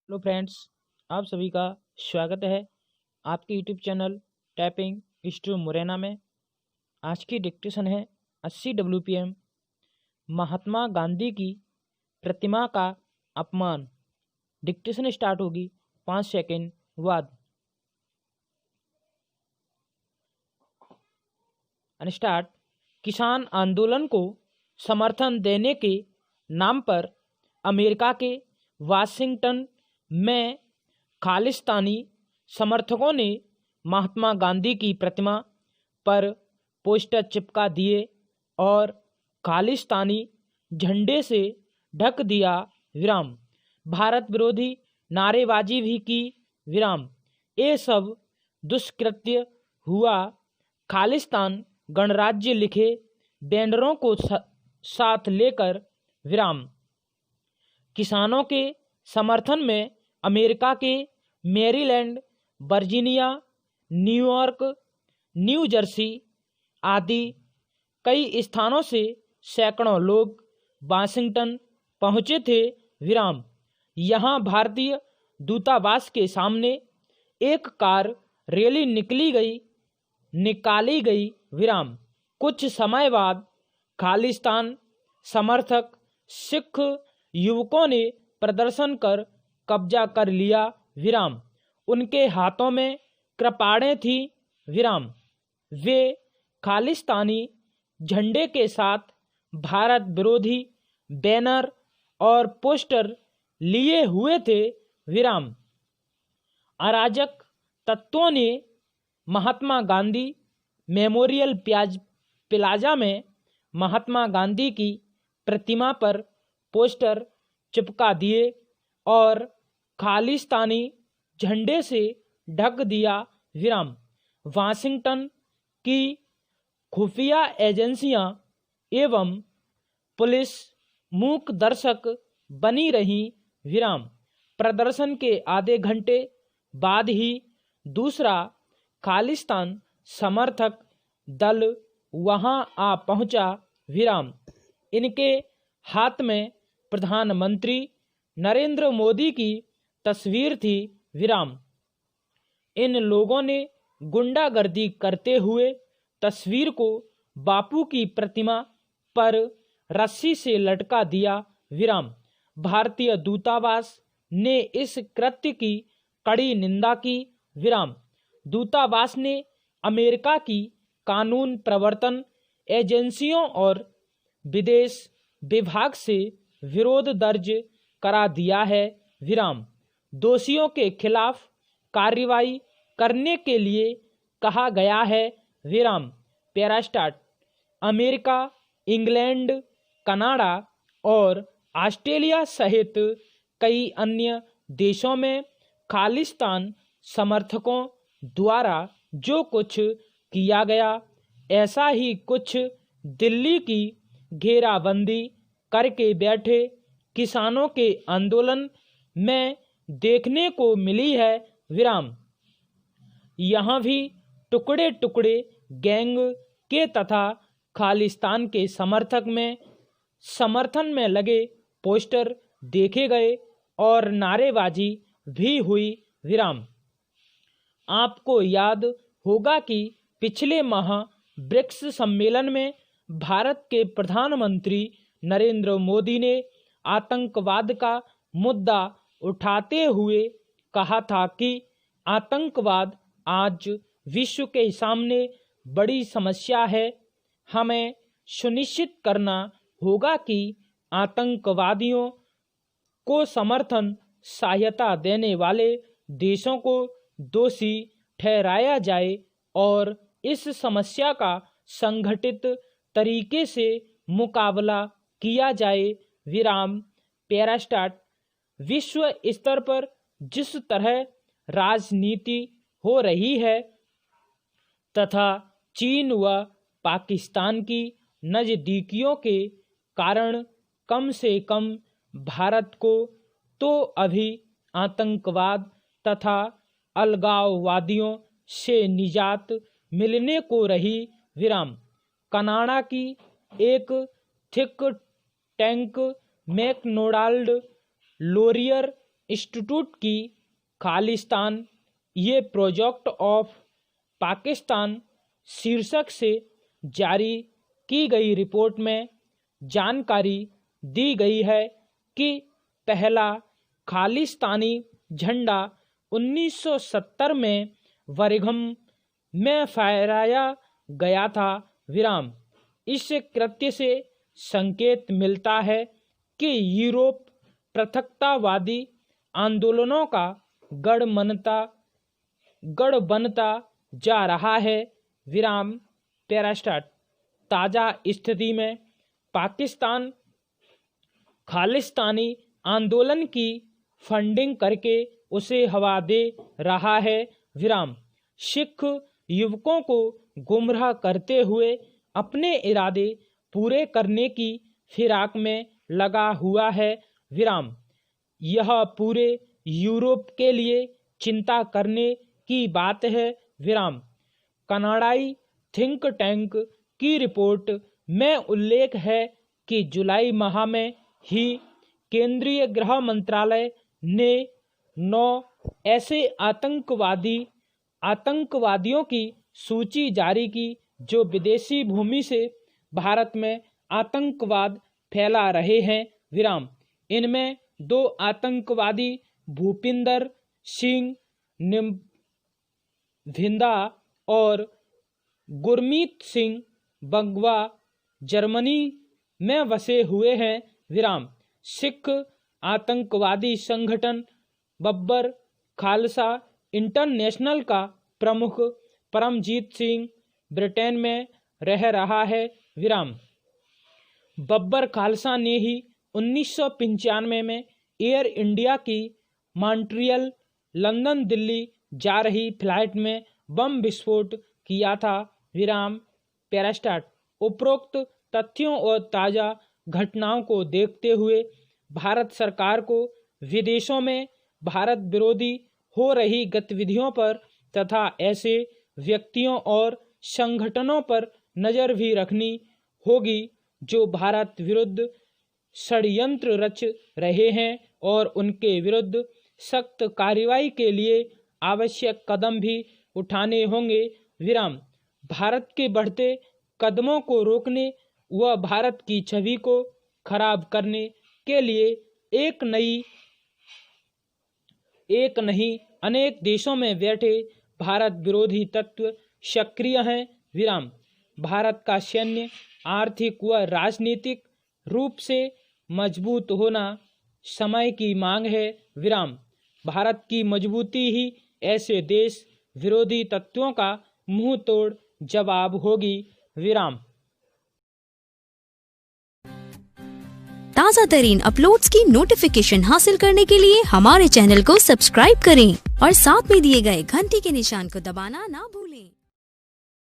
Hello friends, आप सभी का स्वागत है आपके यूट्यूब चैनल टैपिंग स्टू मुरैना में। आज की डिक्टेशन है 80 WPM महात्मा गांधी की प्रतिमा का अपमान। डिक्टेशन स्टार्ट होगी 5 सेकंड बाद। स्टार्ट। किसान आंदोलन को समर्थन देने के नाम पर अमेरिका के वाशिंगटन में खालिस्तानी समर्थकों ने महात्मा गांधी की प्रतिमा पर पोस्टर चिपका दिए और खालिस्तानी झंडे से ढक दिया विराम। भारत विरोधी नारेबाजी भी की विराम। ये सब दुष्कृत्य हुआ। खालिस्तान गणराज्य लिखे बैनरों को साथ लेकर विराम। किसानों के समर्थन में अमेरिका के Maryland, Virginia, New York, new Jersey आदि कई स्थानों से सैकड़ों लोग वाशिंगटन पहुंचे थे विराम। यहां भारतीय दूतावास के सामने एक कार रैली निकाली गई विराम। कुछ समय बाद खालिस्तान समर्थक सिख युवकों ने प्रदर्शन कर कब्जा कर लिया विराम। उनके हाथों में कृपाणें थी विराम। वे खालिस्तानी झंडे के साथ भारत विरोधी बैनर और पोस्टर लिए हुए थे विराम। अराजक तत्वों ने महात्मा गांधी मेमोरियल प्लाजा में महात्मा गांधी की प्रतिमा पर पोस्टर चिपका दिए और खालिस्तानी झंडे से ढक दिया विराम। वाशिंगटन की खुफिया एजेंसियां एवं पुलिस मूक दर्शक बनी रही विराम। प्रदर्शन के आधे घंटे बाद ही दूसरा खालिस्तान समर्थक दल वहां आ पहुंचा विराम। इनके हाथ में प्रधानमंत्री नरेंद्र मोदी की तस्वीर थी विराम। इन लोगों ने गुंडागर्दी करते हुए तस्वीर को बापू की प्रतिमा पर रस्सी से लटका दिया विराम। भारतीय दूतावास ने इस कृत्य की कड़ी निंदा की विराम। दूतावास ने अमेरिका की कानून प्रवर्तन एजेंसियों और विदेश विभाग से विरोध दर्ज करा दिया है विराम। दोषियों के खिलाफ कार्रवाई करने के लिए कहा गया है विराम। पैरास्टार्ट। अमेरिका, इंग्लैंड, कनाडा और ऑस्ट्रेलिया सहित कई अन्य देशों में खालिस्तान समर्थकों द्वारा जो कुछ किया गया, ऐसा ही कुछ दिल्ली की घेराबंदी करके बैठे किसानों के आंदोलन में देखने को मिली है विराम। यहाँ भी टुकड़े टुकड़े गैंग के तथा खालिस्तान के समर्थन में लगे पोस्टर देखे गए और नारेबाजी भी हुई विराम। आपको याद होगा कि पिछले माह ब्रिक्स सम्मेलन में भारत के प्रधानमंत्री नरेंद्र मोदी ने आतंकवाद का मुद्दा उठाते हुए कहा था कि आतंकवाद आज विश्व के सामने बड़ी समस्या है। हमें सुनिश्चित करना होगा कि आतंकवादियों को समर्थन सहायता देने वाले देशों को दोषी ठहराया जाए और इस समस्या का संगठित तरीके से मुकाबला किया जाए विराम। पैरास्टार्ट। विश्व स्तर पर जिस तरह राजनीति हो रही है तथा चीन व पाकिस्तान की नज़दीकियों के कारण कम से कम भारत को तो अभी आतंकवाद तथा अलगाववादियों से निजात मिलने को रही विराम। कनाडा की एक थिंक टैंक मैकडोनाल्ड लोरियर इंस्टीट्यूट की खालिस्तान ये प्रोजेक्ट ऑफ पाकिस्तान शीर्षक से जारी की गई रिपोर्ट में जानकारी दी गई है कि पहला खालिस्तानी झंडा 1970 में बरगम में फहराया गया था। विराम। इस कृत्य से संकेत मिलता है कि यूरोप पृथकतावादी आंदोलनों का गढ़ बनता जा रहा है। विराम। पैरास्टाट। ताज़ा स्थिति में पाकिस्तान खालिस्तानी आंदोलन की फंडिंग करके उसे हवा दे रहा है। विराम। सिख युवकों को गुमराह करते हुए अपने इरादे पूरे करने की फिराक में लगा हुआ है। विराम। यह पूरे यूरोप के लिए चिंता करने की बात है। विराम। कनाडाई थिंक टैंक की रिपोर्ट में उल्लेख है कि जुलाई माह में ही केंद्रीय गृह मंत्रालय ने 9 ऐसे आतंकवादियों की सूची जारी की जो विदेशी भूमि से भारत में आतंकवाद फैला रहे हैं। विराम। इनमें 2 आतंकवादी भूपिंदर सिंह निम्भिंदा और गुरमीत सिंह बगवा जर्मनी में बसे हुए हैं। विराम। सिख आतंकवादी संगठन बब्बर खालसा इंटरनेशनल का प्रमुख परमजीत सिंह ब्रिटेन में रह रहा है। विराम। बब्बर खालसा ने ही 1995 में एयर इंडिया की मॉन्ट्रियल लंदन दिल्ली जा रही फ्लाइट में बम विस्फोट किया था। विराम। पैरास्टाट। उपरोक्त तथ्यों और ताज़ा घटनाओं को देखते हुए भारत सरकार को विदेशों में भारत विरोधी हो रही गतिविधियों पर तथा ऐसे व्यक्तियों और संगठनों पर नज़र भी रखनी होगी जो भारत विरुद्ध षड्यंत्र रच रहे हैं और उनके विरुद्ध सख्त कार्रवाई के लिए आवश्यक कदम भी उठाने होंगे। विराम। भारत के बढ़ते कदमों को रोकने व भारत की छवि को खराब करने के लिए एक नहीं अनेक देशों में बैठे भारत विरोधी तत्व सक्रिय हैं। विराम। भारत का सैन्य आर्थिक व राजनीतिक रूप से मजबूत होना समय की मांग है। विराम। भारत की मजबूती ही ऐसे देश विरोधी तत्वों का मुंह तोड़ जवाब होगी। विराम। ताज़ा तरीन अपलोड्स की नोटिफिकेशन हासिल करने के लिए हमारे चैनल को सब्सक्राइब करें और साथ में दिए गए घंटी के निशान को दबाना ना भूलें।